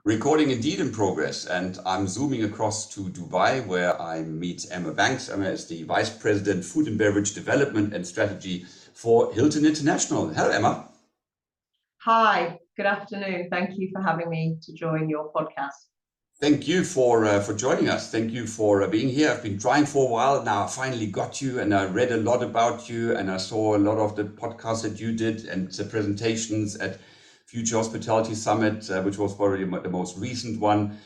Recording indeed in progress, and I'm zooming across to Dubai, where I meet Emma Banks. Emma is the Vice President, Food and Beverage Development and Strategy for Hilton International. Hello, Emma. Hi, good afternoon. Thank you for having me to join your podcast. Thank you for joining us. Thank you for being here. I've been trying for a while now. I finally got you, and I read a lot about you, and I saw a lot of the podcasts that you did and the presentations at Future Hospitality Summit, which was probably the most recent one.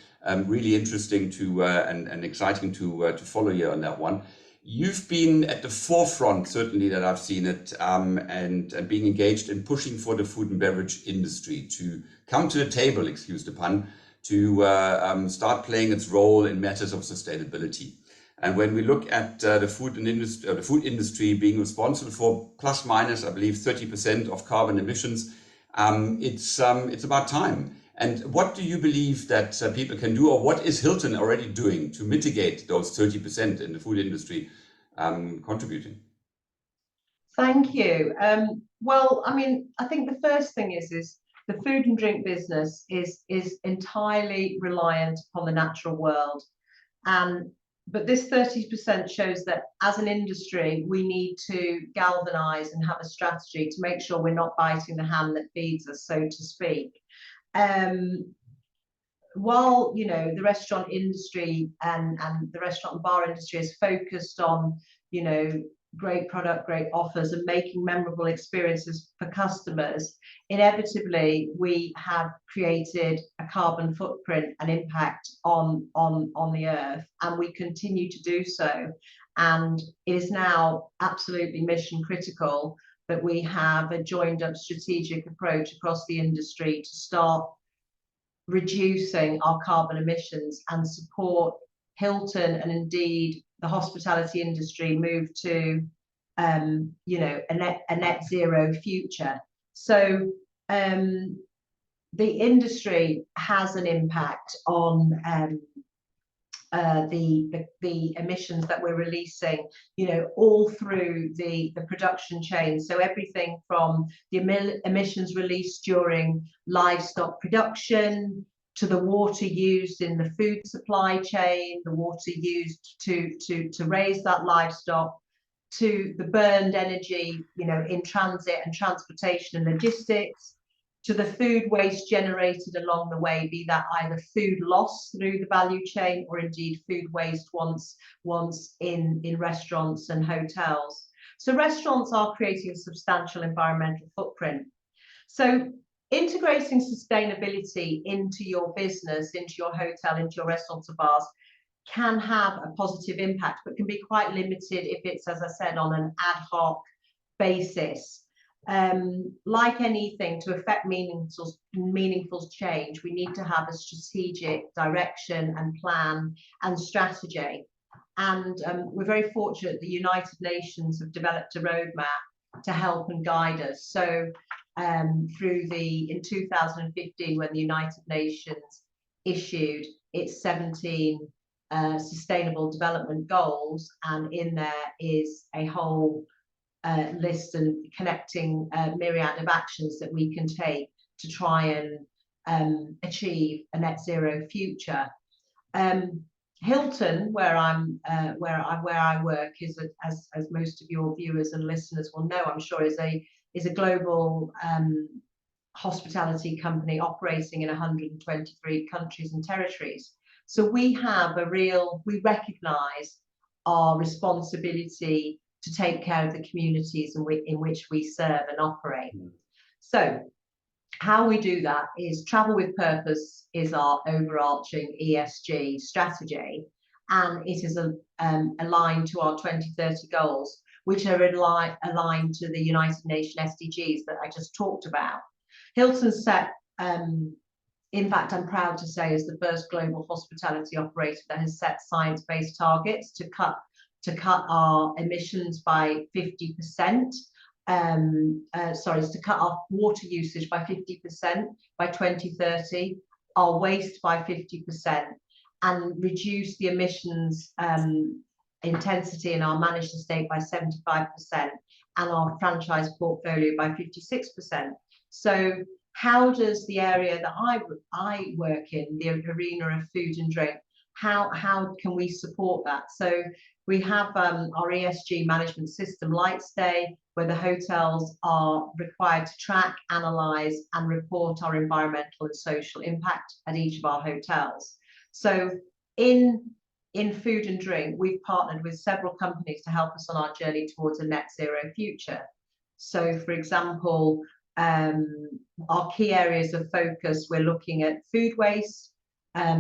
Really interesting to and exciting to follow you on that one. You've been at the forefront, certainly, that I've seen it, and being engaged in pushing for the food and beverage industry to come to the table, excuse the pun, to start playing its role in matters of sustainability. And when we look at the food industry being responsible for plus minus, I believe, 30% of carbon emissions, it's about time. And what do you believe that people can do, or what is Hilton already doing to mitigate those 30% in the food industry contributing? Thank you. Well, I mean, I think the first thing is the food and drink business is entirely reliant upon the natural world. But this 30% shows that as an industry, we need to galvanize and have a strategy to make sure we're not biting the hand that feeds us, so to speak. While the restaurant industry and the restaurant and bar industry is focused on great product, great offers, and making memorable experiences for customers, inevitably we have created a carbon footprint and impact on the earth, and we continue to do so. And it is now absolutely mission critical that we have a joined up strategic approach across the industry to start reducing our carbon emissions and support Hilton and indeed the hospitality industry move to a net zero future. So the industry has an impact on the emissions that we're releasing, all through the production chain. So everything from the emissions released during livestock production, to the water used in the food supply chain, the water used to raise that livestock, to the burned energy, in transit and transportation and logistics, to the food waste generated along the way, be that either food loss through the value chain or indeed food waste once in restaurants and hotels. So restaurants are creating a substantial environmental footprint. So integrating sustainability into your business, into your hotel, into your restaurants or bars can have a positive impact, but can be quite limited if it's, as I said, on an ad hoc basis. Like anything, to affect meaningful change, we need to have a strategic direction and plan and strategy. And we're very fortunate the United Nations have developed a roadmap to help and guide us. So in 2015, when the United Nations issued its 17 Sustainable Development Goals, and in there is a whole list and connecting myriad of actions that we can take to try and achieve a net zero future. Hilton, where I work, is as most of your viewers and listeners will know, I'm sure, is a global hospitality company operating in 123 countries and territories. So we recognise our responsibility to take care of the communities in which we serve and operate. So how we do that is Travel with Purpose is our overarching ESG strategy, and it is aligned to our 2030 goals, which are aligned to the United Nations SDGs that I just talked about. Hilton set, in fact, I'm proud to say, is the first global hospitality operator that has set science-based targets to cut our emissions by 50%. To cut our water usage by 50% by 2030, our waste by 50%, and reduce the emissions intensity in our managed estate by 75%, and our franchise portfolio by 56%. So how does the area that I work in, the arena of food and drink, how can we support that? So we have our ESG management system, Lightstay, where the hotels are required to track, analyse and report our environmental and social impact at each of our hotels. So in food and drink, we've partnered with several companies to help us on our journey towards a net zero future. So for example, our key areas of focus, we're looking at food waste,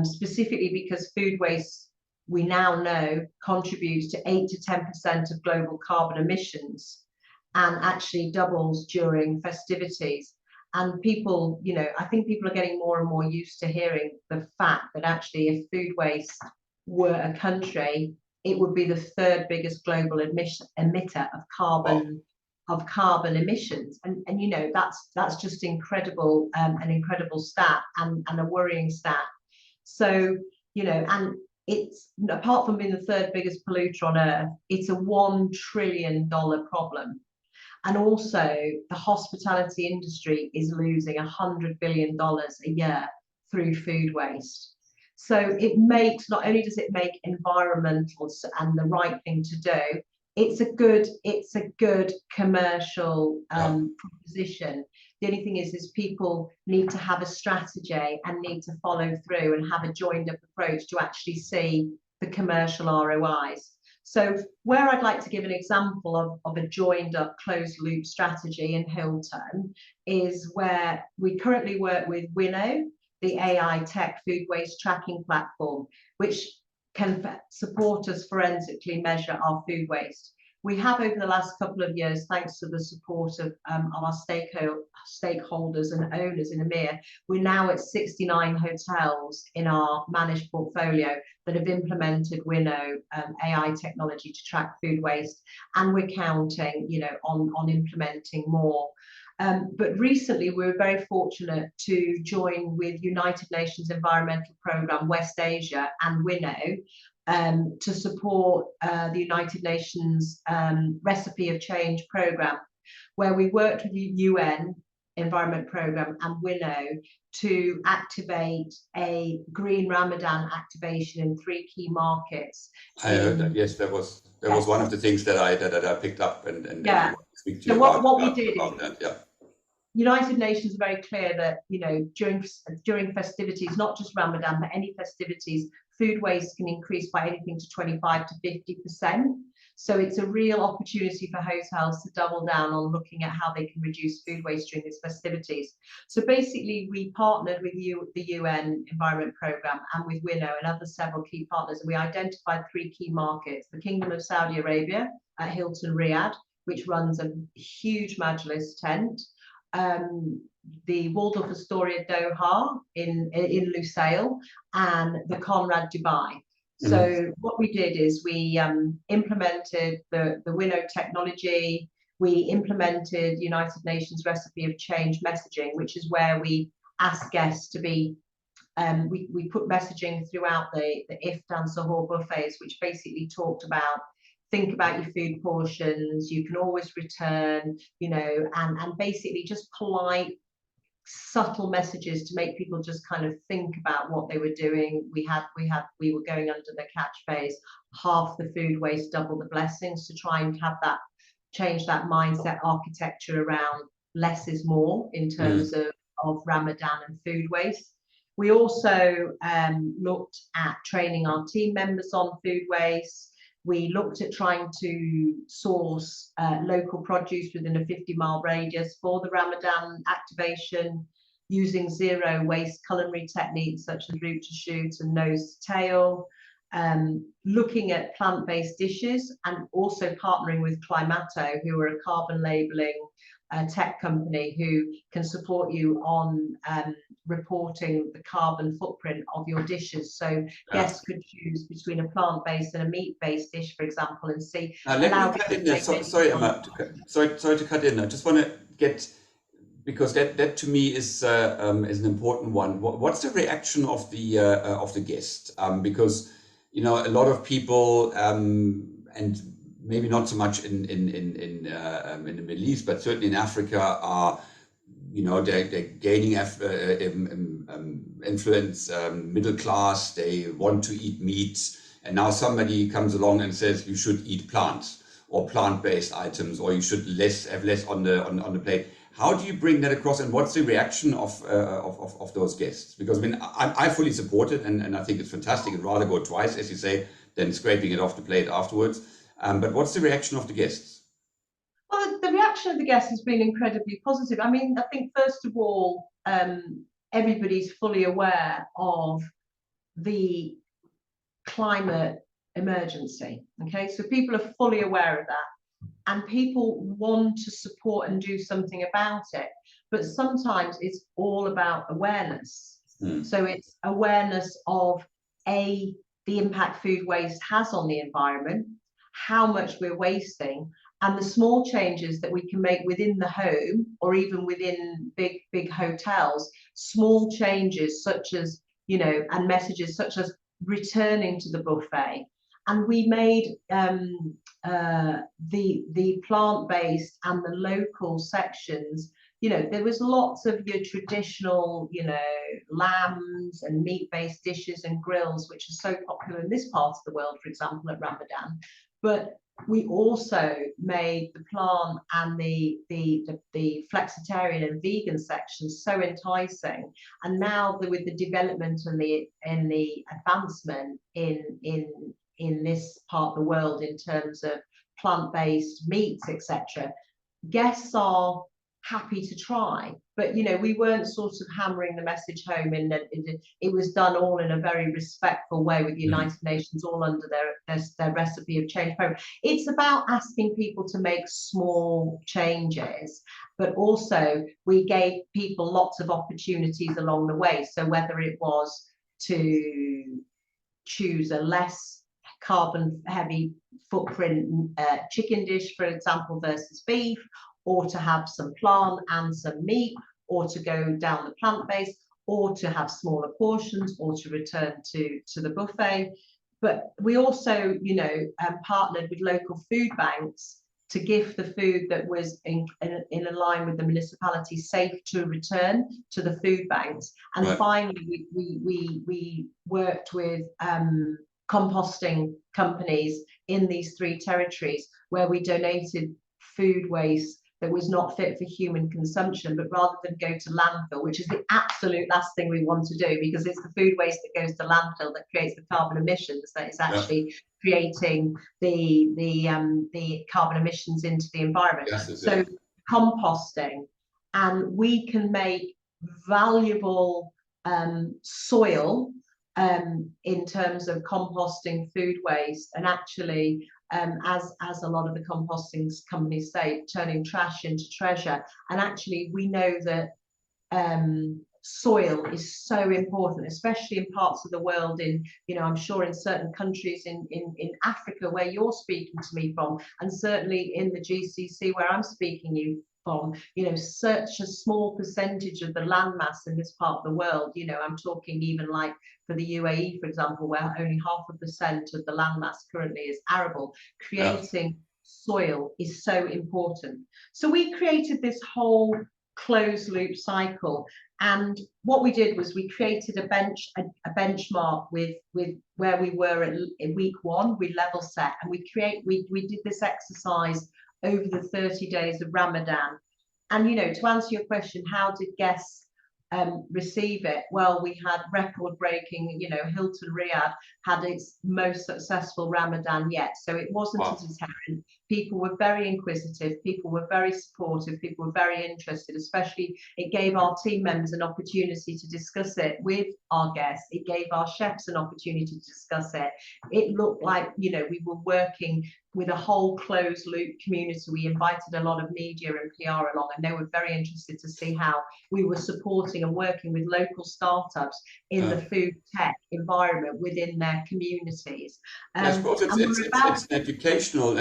specifically because food waste, we now know, contributes to 8 to 10% of global carbon emissions and actually doubles during festivities. And people, you know, I think people are getting more and more used to hearing the fact that actually if food waste were a country, it would be the third biggest global emitter of carbon emissions, and you know, that's just incredible, an incredible stat and a worrying stat. So you know, and it's, apart from being the third biggest polluter on earth, it's a $1 trillion problem. And also the hospitality industry is losing $100 billion a year through food waste. So it makes, not only does it make environmental and the right thing to do, it's a good commercial proposition. The only thing is people need to have a strategy and need to follow through and have a joined up approach to actually see the commercial ROIs. So where I'd like to give an example of a joined up closed loop strategy in Hilton is where we currently work with Winnow, the AI tech food waste tracking platform, which can support us forensically measure our food waste. We have, over the last couple of years, thanks to the support of our stakeholders and owners in EMEA, we're now at 69 hotels in our managed portfolio that have implemented Winnow AI technology to track food waste, and we're counting, you know, on implementing more. But recently we were very fortunate to join with United Nations Environmental Programme West Asia and Winnow to support the United Nations Recipe of Change programme, where we worked with the UN Environment Programme and Winnow to activate a green Ramadan activation in 3 key markets. I heard that. Yes, that was one of the things that I picked up and yeah. Speak to you so about, what we did about is, that. Yeah. United Nations are very clear that, you know, during festivities, not just Ramadan, but any festivities, food waste can increase by anything to 25 to 50%. So it's a real opportunity for hotels to double down on looking at how they can reduce food waste during these festivities. So basically, we partnered with the UN Environment Programme and with Winnow and other several key partners, and we identified 3 key markets: the Kingdom of Saudi Arabia at Hilton Riyadh, which runs a huge Majlis tent, the Waldorf Astoria Doha in Lusail, and the Conrad Dubai. So what we did is we implemented the Winnow technology. We implemented United Nations Recipe of Change messaging, which is where we ask guests to be, we put messaging throughout the Iftar Sahur buffets, which basically talked about, think about your food portions, you can always return, you know, and basically just polite, subtle messages to make people just kind of think about what they were doing. We were going under the catchphrase, half the food waste, double the blessings, to try and have that, change that mindset architecture around less is more in terms of Ramadan and food waste. We also looked at training our team members on food waste. We looked at trying to source local produce within a 50-mile radius for the Ramadan activation, using zero waste culinary techniques such as root to shoot and nose to tail, looking at plant-based dishes, and also partnering with Climato, who are a carbon labeling tech company who can support you on reporting the carbon footprint of your dishes. So guests could choose between a plant-based and a meat-based dish, for example, and see. Let me cut in there. Sorry, Emma. Sorry to cut in. I just want to get, because that to me is an important one. What's the reaction of the guest? Because, you know, a lot of people and maybe not so much in the Middle East, but certainly in Africa, are they're gaining influence, middle class, they want to eat meat. And now somebody comes along and says you should eat plants or plant-based items, or you should have less on the plate. How do you bring that across, and what's the reaction of those guests? Because I mean, I fully support it, and I think it's fantastic. I'd rather go twice, as you say, than scraping it off the plate afterwards. But what's the reaction of the guests? Well, the reaction of the guests has been incredibly positive. I mean, I think first of all, everybody's fully aware of the climate emergency. Okay, so people are fully aware of that, and people want to support and do something about it. But sometimes it's all about awareness. So it's awareness of the impact food waste has on the environment, how much we're wasting, and the small changes that we can make within the home or even within big hotels, small changes such as, and messages such as returning to the buffet. And we made the plant-based and the local sections, there was lots of your traditional, lambs and meat-based dishes and grills, which are so popular in this part of the world, for example, at Ramadan. But we also made the plant and the flexitarian and vegan sections so enticing. And now with the development and the advancement in this part of the world in terms of plant-based meats, etc., guests are happy to try. But we weren't sort of hammering the message home, in that it was done all in a very respectful way with the United Nations all under their recipe of change program. It's about asking people to make small changes, but also we gave people lots of opportunities along the way. So whether it was to choose a less carbon heavy footprint chicken dish, for example, versus beef, or to have some plant and some meat, or to go down the plant-based, or to have smaller portions, or to return to the buffet. But we also, partnered with local food banks to give the food that was in line with the municipality safe to return to the food banks. And right. Finally, we worked with composting companies in these 3 territories where we donated food waste that was not fit for human consumption, but rather than go to landfill, which is the absolute last thing we want to do, because it's the food waste that goes to landfill that creates the carbon emissions that is actually creating the carbon emissions into the environment. Yes, so composting, and we can make valuable soil in terms of composting food waste, and actually as a lot of the composting companies say, turning trash into treasure. And actually we know that soil is so important, especially in parts of the world, I'm sure in certain countries in Africa where you're speaking to me from, and certainly in the GCC where I'm speaking you from, such a small percentage of the landmass in this part of the world, I'm talking even like for the UAE, for example, where only 0.5% of the landmass currently is arable. Creating soil is so important. So we created this whole closed loop cycle, and what we did was we created a benchmark with where we were in week 1. We level set, and we did this exercise over the 30 days of Ramadan. And to answer your question, how did guests receive it? Well, we had record-breaking, Hilton Riyadh had its most successful Ramadan yet, so it wasn't a deterrent. People were very inquisitive, people were very supportive, people were very interested. Especially it gave our team members an opportunity to discuss it with our guests. It gave our chefs an opportunity to discuss it. It looked like we were working with a whole closed loop community. We invited a lot of media and PR along, and they were very interested to see how we were supporting and working with local startups in the food tech environment within their communities. I suppose it's an educational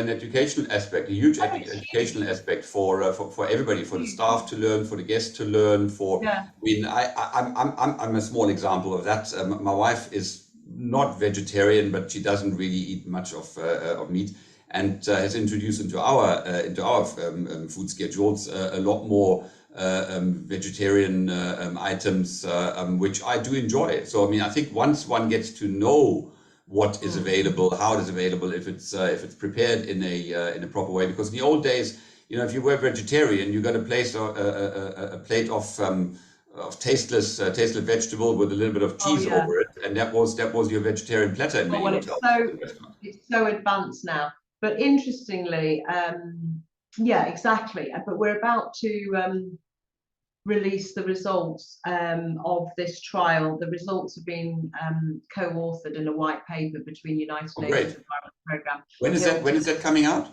aspect, a huge educational aspect for everybody, for the staff to learn, for the guests to learn. I mean, I'm a small example of that. My wife is not vegetarian, but she doesn't really eat much of meat, and has introduced into our food schedules a lot more vegetarian items, which I do enjoy. So I mean, I think once one gets to know what is available, how it is available, if it's prepared in a proper way, because in the old days, you know, if you were vegetarian, you got a plate of tasteless vegetable with a little bit of Oh cheese yeah. over it, and that was your vegetarian platter in Oh, many well, hotels. it's so advanced now. But interestingly, yeah, exactly. But we're about to release the results of this trial. The results have been co-authored in a white paper between United Oh, Nations great. Environment Programme, When is Hilton, that coming out?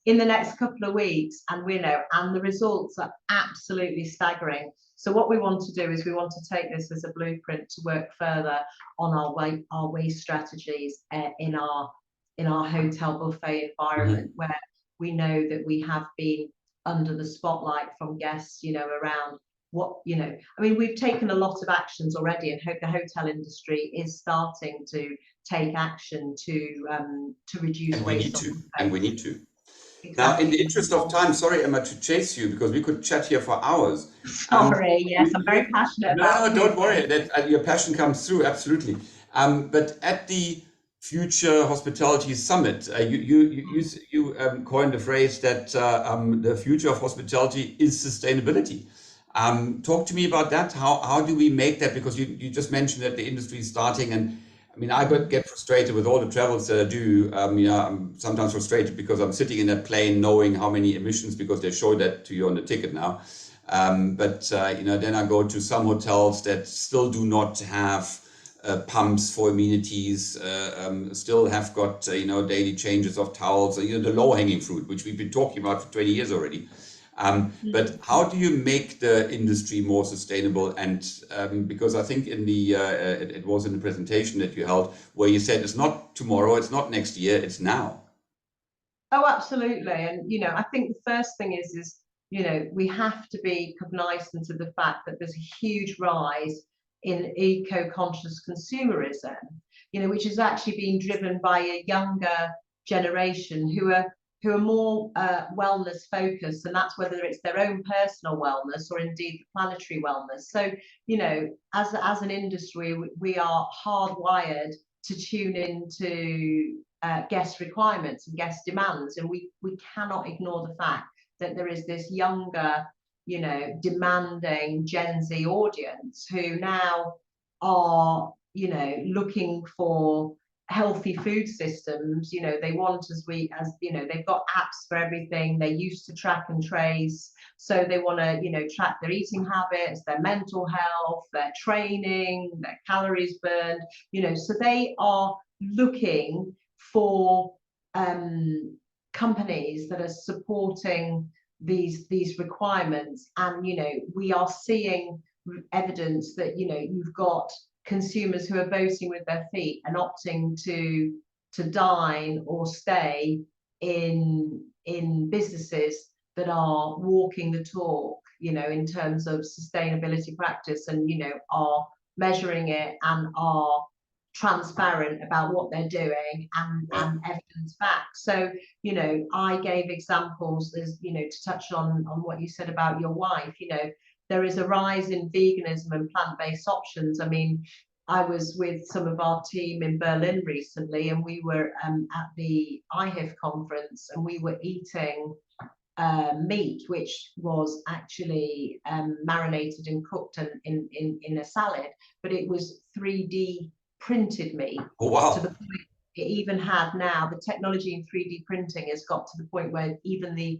in the next couple of weeks, and and the results are absolutely staggering. So what we want to do is we want to take this as a blueprint to work further on our waste strategies in our hotel buffet environment, where we know that we have been under the spotlight from guests, you know, around what, you know, I mean, we've taken a lot of actions already, and the hotel industry is starting to take action to reduce And we waste need on to. buffets. And we need to. Now, in Exactly. the interest of time, sorry, Emma, to chase you, because we could chat here for hours. Sorry, yes, I'm very passionate about No, don't food. worry. That your passion comes through, absolutely. But at the Future Hospitality Summit, you coined the phrase that the future of hospitality is sustainability. Talk to me about that. How do we make that? Because you just mentioned that the industry is starting, and I mean, I get frustrated with all the travels that I do. I'm sometimes frustrated because I'm sitting in that plane knowing how many emissions, because they show that to you on the ticket now. But you know, then I go to some hotels that still do not have pumps for amenities, still have got you know, daily changes of towels, you know, the low-hanging fruit, which we've been talking about for 20 years already. But how do you make the industry more sustainable? And because I think in it was in the presentation that you held, where you said it's not tomorrow, it's not next year, it's now. Oh, absolutely. And, you know, I think the first thing is, you know, we have to be cognizant of the fact that there's a huge rise in eco-conscious consumerism, you know, which is actually being driven by a younger generation who are more wellness focused, and that's whether it's their own personal wellness or indeed the planetary wellness. So, you know, as an industry, we are hardwired to tune into guest requirements and guest demands, and we cannot ignore the fact that there is this younger, you know, demanding Gen Z audience who now are, you know, looking for healthy food systems. You know, they want, as you know, they've got apps for everything. They're used to track and trace, so they want to, you know, track their eating habits, their mental health, their training, their calories burned, you know, so they are looking for companies that are supporting these requirements. And, you know, we are seeing evidence that, you know, you've got consumers who are voting with their feet and opting to dine or stay in businesses that are walking the talk, you know, in terms of sustainability practice, and, you know, are measuring it and are transparent about what they're doing and evidence back. So, you know, I gave examples, as you know, to touch on what you said about your wife. You know, there is a rise in veganism and plant-based options. I mean, I was with some of our team in Berlin recently, and we were at the IHIF conference, and we were eating meat which was actually marinated and cooked in a salad, but it was 3D printed meat. Oh, wow. To the point it even had, now the technology in 3D printing has got to the point where even the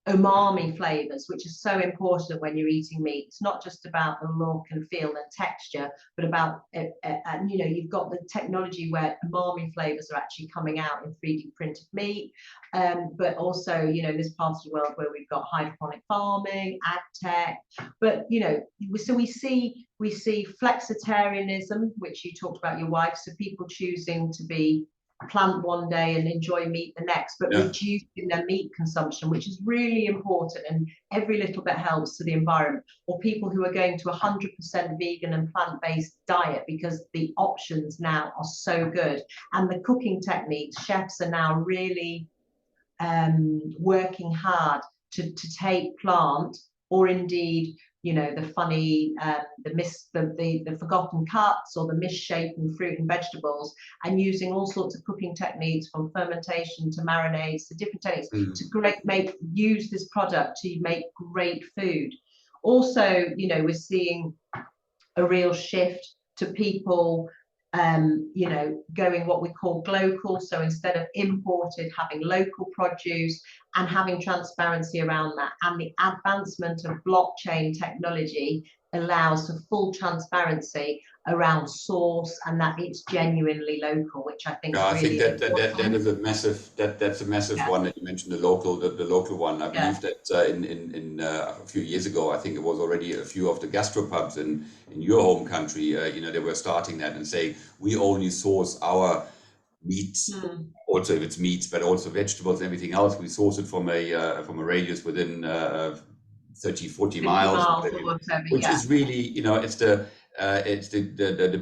umami flavors, which is so important when you're eating meat. It's not just about the look and feel and texture, but about and you know, you've got the technology where umami flavors are actually coming out in 3D printed meat. But also, you know, this part of the world where we've got hydroponic farming, ag tech. But, you know, so we see flexitarianism, which you talked about your wife, so people choosing to be plant one day and enjoy meat the next, but reducing their meat consumption, which is really important, and every little bit helps to the environment. Or people who are going to 100% vegan and plant-based diet because the options now are so good, and the cooking techniques, chefs are now really working hard to take plant or indeed, you know, the funny, the forgotten cuts or the misshapen fruit and vegetables, and using all sorts of cooking techniques from fermentation to marinades to different techniques to use this product to make great food. Also, you know, we're seeing a real shift to people, you know, going what we call glocal. So instead of imported, having local produce and having transparency around that. And the advancement of blockchain technology allows for full transparency around source and that it's genuinely local, which I think Yeah, is I think really that is a massive that's a massive one that you mentioned, the local one. I believe that in a few years ago, I think it was already a few of the gastropubs in your home country. You know, they were starting that and saying we only source our meat, also if it's meats, but also vegetables and everything else. We source it from a radius within 30, 40 miles, or whatever, which is really, you know, it's the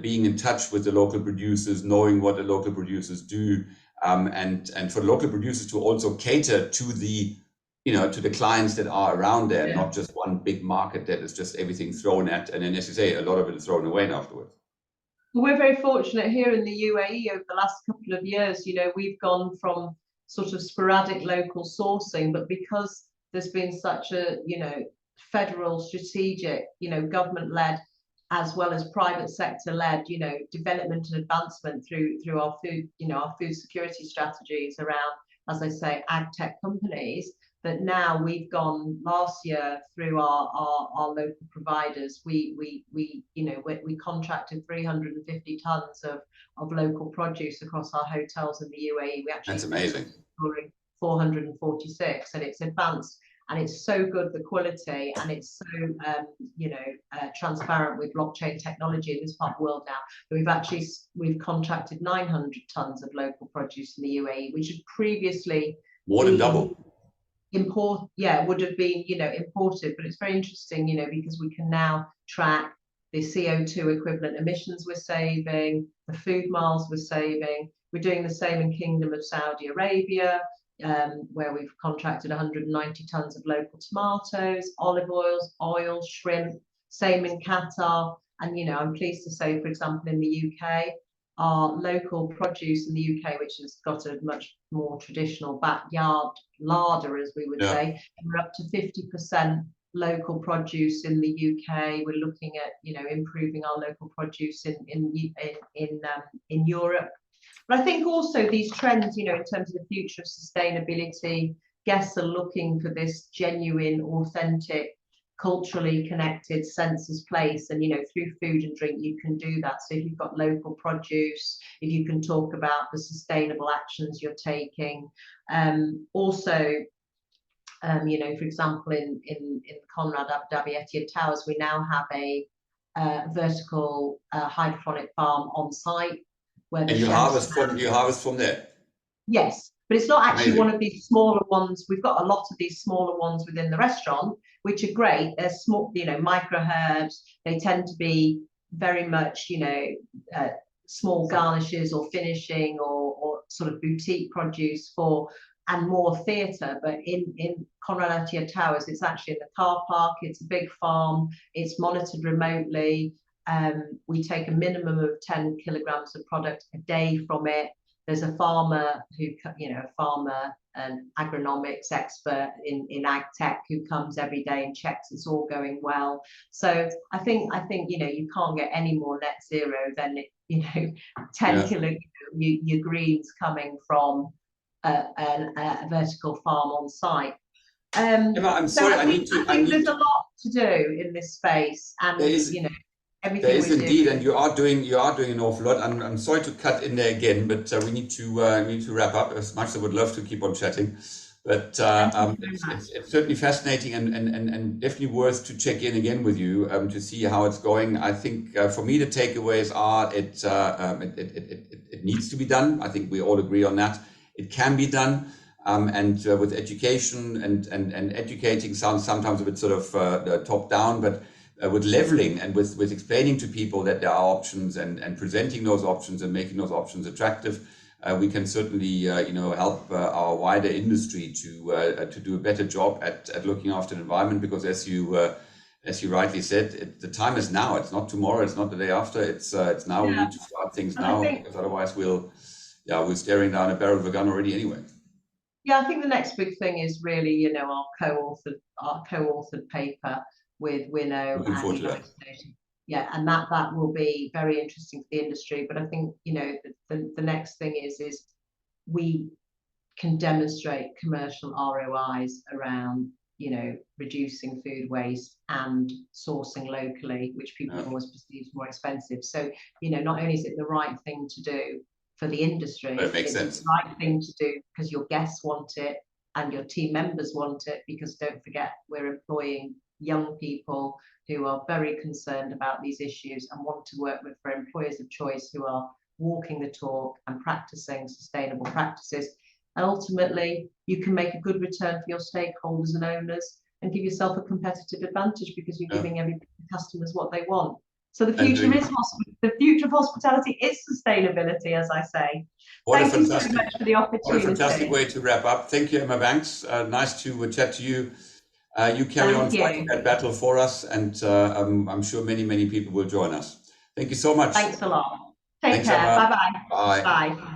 being in touch with the local producers, knowing what the local producers do, and for the local producers to also cater to the, you know, to the clients that are around there, not just one big market that is just everything thrown at, and then as you say, a lot of it is thrown away afterwards. We're very fortunate here in the UAE over the last couple of years. You know, we've gone from sort of sporadic local sourcing, but because there's been such a, you know, federal strategic, you know, government-led as well as private sector-led, you know, development and advancement through our food, you know, our food security strategies around, as I say, ag tech companies, that now we've gone last year through our local providers. We you know, we contracted 350 tons of local produce across our hotels in the UAE. We actually, that's amazing. 446, and it's advanced. And it's so good, the quality, and it's so, you know, transparent with blockchain technology in this part of the world now. But we've contracted 900 tons of local produce in the UAE, which had previously more than double. Would have been, you know, imported. But it's very interesting, you know, because we can now track the CO2 equivalent emissions we're saving, the food miles we're saving. We're doing the same in Kingdom of Saudi Arabia, where we've contracted 190 tons of local tomatoes, olive oil, shrimp, same in Qatar. And, you know, I'm pleased to say, for example, in the UK, our local produce in the UK, which has got a much more traditional backyard larder, as we would say, we're up to 50% local produce in the UK. We're looking at, you know, improving our local produce in Europe. But I think also these trends, you know, in terms of the future of sustainability, guests are looking for this genuine, authentic, culturally connected census place. And, you know, through food and drink, you can do that. So if you've got local produce, if you can talk about the sustainable actions you're taking. Also, you know, for example, in Conrad Abu Dhabi Etihad Towers, we now have a vertical hydroponic farm on site. And you harvest from there? Yes, but it's not actually one of these smaller ones. We've got a lot of these smaller ones within the restaurant, which are great. They're small, you know, micro herbs. They tend to be very much, you know, small garnishes or finishing or sort of boutique produce and more theatre. But in Conrad Etihad Towers, it's actually in the car park. It's a big farm. It's monitored remotely. We take a minimum of 10 kilograms of product a day from it. There's a farmer who, you know, an agronomics expert in ag tech who comes every day and checks it's all going well. So I think, you know, you can't get any more net zero than, you know, 10 kilo, your greens coming from a vertical farm on site. Emma, I'm sorry, I think there's a lot to do in this space, and you know. There is indeed, and you are doing an awful lot. I'm sorry to cut in there again, but we need to wrap up. As much as I would love to keep on chatting, but it's certainly fascinating and definitely worth to check in again with you to see how it's going. I think for me the takeaways are it needs to be done. I think we all agree on that. It can be done. And with education and educating sounds sometimes a bit sort of top down, but with leveling and with explaining to people that there are options and presenting those options and making those options attractive, we can certainly help our wider industry to do a better job at looking after the environment, because as you rightly said, the time is now. It's not tomorrow. It's not the day after. It's now. We need to start things now, because otherwise we're staring down a barrel of a gun already anyway. Yeah, I think the next big thing is really, our co-authored paper with Winnow Looking forward and to that. United Nations. Yeah, and that will be very interesting for the industry. But I think, the next thing is we can demonstrate commercial ROIs around, reducing food waste and sourcing locally, which people always perceive as more expensive. So, not only is it the right thing to do for the industry, It makes sense. the right thing to do because your guests want it and your team members want it, because don't forget, we're employing young people who are very concerned about these issues and want to work for employers of choice who are walking the talk and practicing sustainable practices. And ultimately, you can make a good return for your stakeholders and owners and give yourself a competitive advantage, because you're giving every customers what they want. So the future of hospitality is sustainability, as I say. Thank you so much for the opportunity. What a fantastic way to wrap up. Thank you, Emma Banks. Nice to chat to you. You carry on fighting that battle for us, and I'm sure many people will join us. Thank you so much. Thanks a lot. Take Thanks, care. Emma. Bye-bye. Bye. Bye.